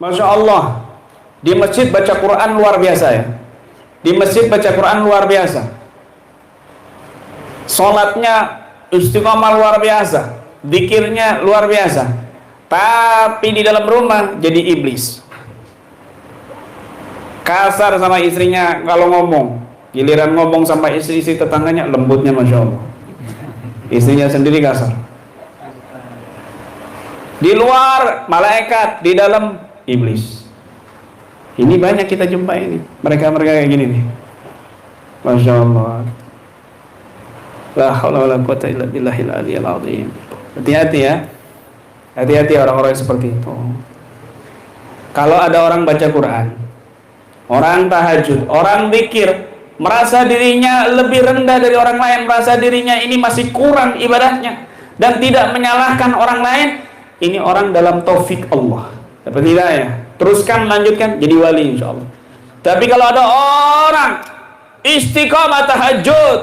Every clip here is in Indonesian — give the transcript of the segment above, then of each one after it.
Masya Allah, di masjid baca Quran luar biasa ya. Di masjid baca Quran luar biasa. Sholatnya istiqomah luar biasa. Zikirnya luar biasa. Tapi di dalam rumah jadi iblis. Kasar sama istrinya kalau ngomong. Giliran ngomong sama istri-istri tetangganya lembutnya Masya Allah. Istrinya sendiri kasar. Di luar malaikat, di dalam iblis. Ini banyak kita jumpa ini. Mereka-mereka kayak gini nih. Masya Allah. La haula wala quwwata illa billahil aliyyil azim. Hati-hati ya. Hati-hati orang-orang seperti itu. Kalau ada orang baca Quran, orang tahajud, orang zikir, merasa dirinya lebih rendah dari orang lain, merasa dirinya ini masih kurang ibadahnya dan tidak menyalahkan orang lain, ini orang dalam taufik Allah. Dapat hidayah. Teruskan, lanjutkan, jadi wali insyaallah. Tapi kalau ada orang istiqamah tahajud,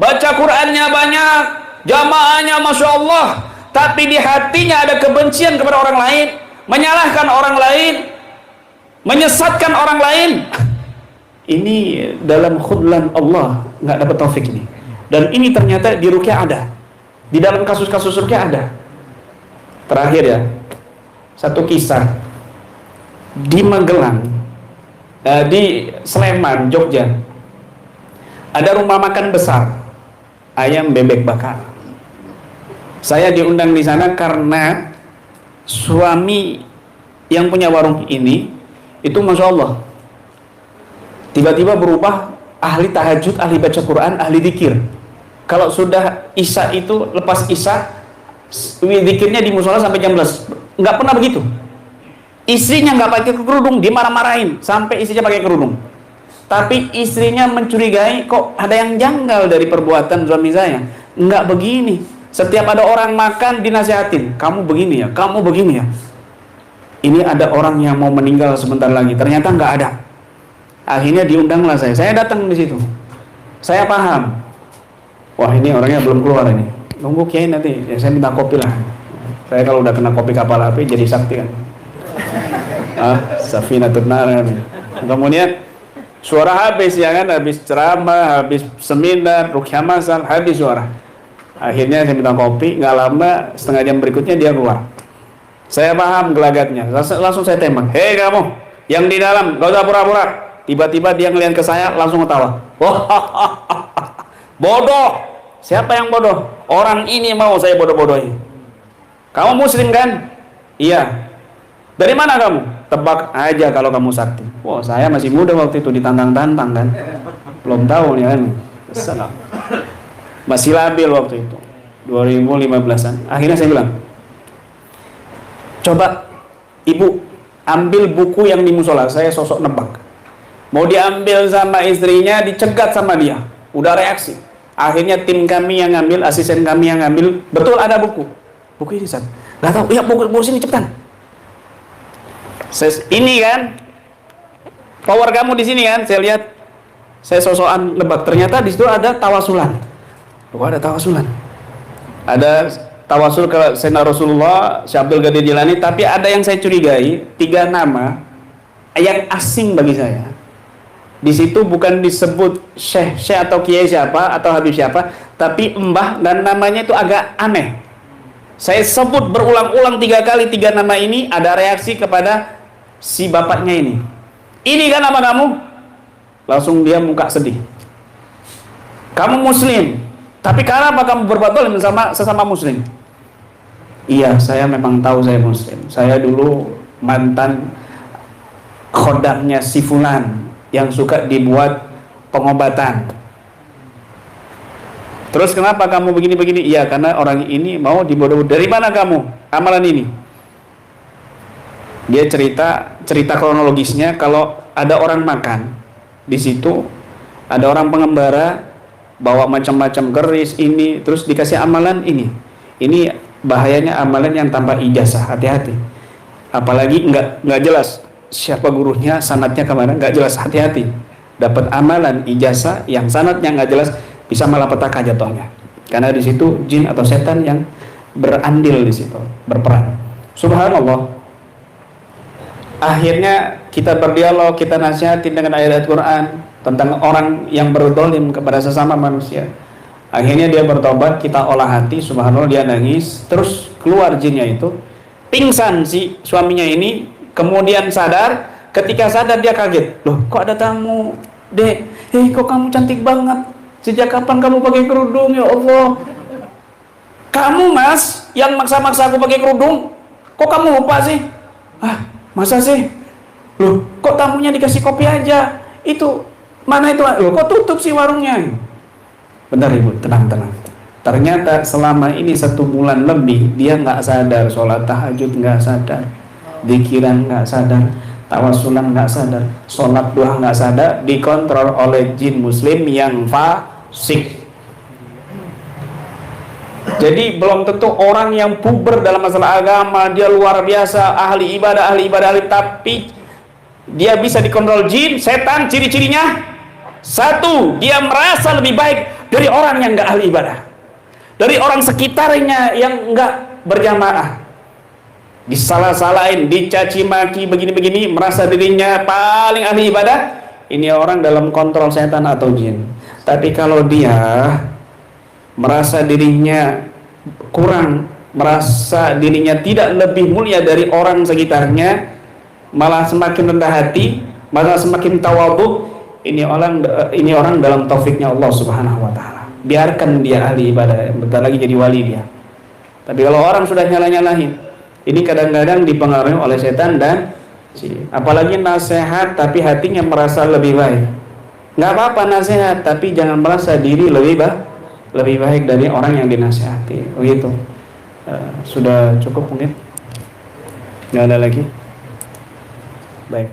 baca Qur'annya banyak, jamaahnya Masya Allah, tapi di hatinya ada kebencian kepada orang lain, menyalahkan orang lain, menyesatkan orang lain, ini dalam khudlan Allah, nggak dapat taufik ini. Dan ini ternyata di ruqyah ada, di dalam kasus-kasus ruqyah ada. Terakhir ya, satu kisah di Magelang, di Sleman, Jogja, ada rumah makan besar ayam bebek bakar. Saya diundang di sana karena suami yang punya warung ini itu Masya Allah tiba-tiba berubah ahli tahajud, ahli baca Quran, ahli zikir. Kalau sudah isya itu, lepas isya zikirnya di musola sampai jam 11. Nggak pernah begitu. Istrinya nggak pakai kerudung, dimarah-marahin sampai istrinya pakai kerudung. Tapi istrinya mencurigai, kok ada yang janggal dari perbuatan suami saya. Nggak begini. Setiap ada orang makan dinasihatin, kamu begini ya, kamu begini ya. Ini ada orang yang mau meninggal sebentar lagi, ternyata nggak ada. Akhirnya diundanglah saya. Saya datang di situ. Saya paham. Wah, ini orangnya belum keluar ini. Tunggu kiai nanti. Ya, saya minta kopi lah. Saya kalau udah kena kopi kapal api jadi sakti kan. Safinatun nar. Kemudian suara habis ya kan, habis ceramah, habis seminar, ruqyah masal, habis suara. Akhirnya saya minta kopi, nggak lama setengah jam berikutnya dia keluar. Saya paham gelagatnya, langsung saya tembak. Hei kamu, yang di dalam, gak usah pura-pura. Tiba-tiba dia ngeliat ke saya, langsung ketawa. Bodoh. Siapa yang bodoh? Orang ini mau saya bodoh-bodohi. Kamu muslim kan? Iya. Dari mana kamu? Tebak aja kalau kamu sakti. Wah, saya masih muda waktu itu, ditantang-tantang kan. Belum tahu nih kan. Salam. Masih labil waktu itu. 2015-an. Akhirnya saya bilang, coba ibu ambil buku yang di musola. Saya sosok nebak. Mau diambil sama istrinya, dicegat sama dia. Udah reaksi. Akhirnya tim kami yang ngambil, asisten kami yang ngambil. Betul ada buku. Buku ini San. Gak tahu. Ya buku sini cepetan. Ini kan power kamu di sini kan. Saya lihat, saya sosokan lebak. Ternyata di situ ada tawasulan. Oh, ada tawasulan. Ada tawasul ke Sayyidina Rasulullah, Syekh Abdul Qadir Jilani. Tapi ada yang saya curigai, 3 nama yang asing bagi saya. Di situ bukan disebut syekh atau kiai siapa atau habib siapa, tapi mbah, dan namanya itu agak aneh. Saya sebut berulang-ulang 3 kali 3 nama ini, ada reaksi kepada si bapaknya ini. Ini kan nama kamu? Langsung dia muka sedih. Kamu muslim, tapi kenapa kamu berbuat zalim sama sesama muslim? Iya, saya memang tahu saya muslim. Saya dulu mantan khodamnya si fulan yang suka dibuat pengobatan. Terus kenapa kamu begini-begini? Iya, karena orang ini mau dibodoh. Dari mana kamu amalan ini? Dia cerita kronologisnya. Kalau ada orang makan di situ, ada orang pengembara bawa macam-macam keris ini, terus dikasih amalan ini. Ini bahayanya amalan yang tanpa ijazah, hati-hati. Apalagi nggak jelas siapa gurunya, sanadnya kemana, nggak jelas, hati-hati. Dapat amalan ijazah yang sanadnya nggak jelas, bisa malapetaka jatuhnya. Karena di situ jin atau setan yang berandil di situ, berperan. Subhanallah. Akhirnya kita berdialog, kita nasihatin dengan ayat Quran tentang orang yang berdolim kepada sesama manusia. Akhirnya dia bertobat, kita olah hati, subhanallah, dia nangis, terus keluar jinnya itu, pingsan si suaminya ini, kemudian sadar. Ketika sadar dia kaget, loh kok ada tamu, dek, kok kamu cantik banget, sejak kapan kamu pakai kerudung, ya Allah. Kamu mas, yang maksa-maksa aku pakai kerudung, kok kamu lupa sih? Masa sih? Loh, kok tamunya dikasih kopi aja? Itu, mana itu? Loh, kok tutup sih warungnya? Bentar ibu, tenang. Ternyata selama ini 1 bulan lebih, dia nggak sadar, sholat tahajud nggak sadar, dzikiran nggak sadar, tawasulan nggak sadar, sholat duha nggak sadar, dikontrol oleh jin muslim yang fasik. Jadi belum tentu orang yang puber dalam masalah agama, dia luar biasa, ahli ibadah, tapi dia bisa dikontrol jin, setan. Ciri-cirinya, 1, dia merasa lebih baik dari orang yang nggak ahli ibadah, dari orang sekitarnya yang nggak berjamaah. Disalah-salahin, dicaci maki, begini-begini, merasa dirinya paling ahli ibadah. Ini orang dalam kontrol setan atau jin. Tapi kalau dia merasa dirinya kurang, merasa dirinya tidak lebih mulia dari orang sekitarnya, malah semakin rendah hati, malah semakin tawadhu, ini orang dalam taufiknya Allah Subhanahu wa taala. Biarkan dia ahli ibadah, bentar lagi jadi wali dia. Tapi kalau orang sudah nyala-nyalahin, ini kadang-kadang dipengaruhi oleh setan dan apalagi nasihat tapi hatinya merasa lebih baik. Nggak apa-apa nasihat, tapi jangan merasa diri lebih baik dari orang yang dinasihati. Begitu. Sudah cukup mungkin? Nggak ada lagi? Baik.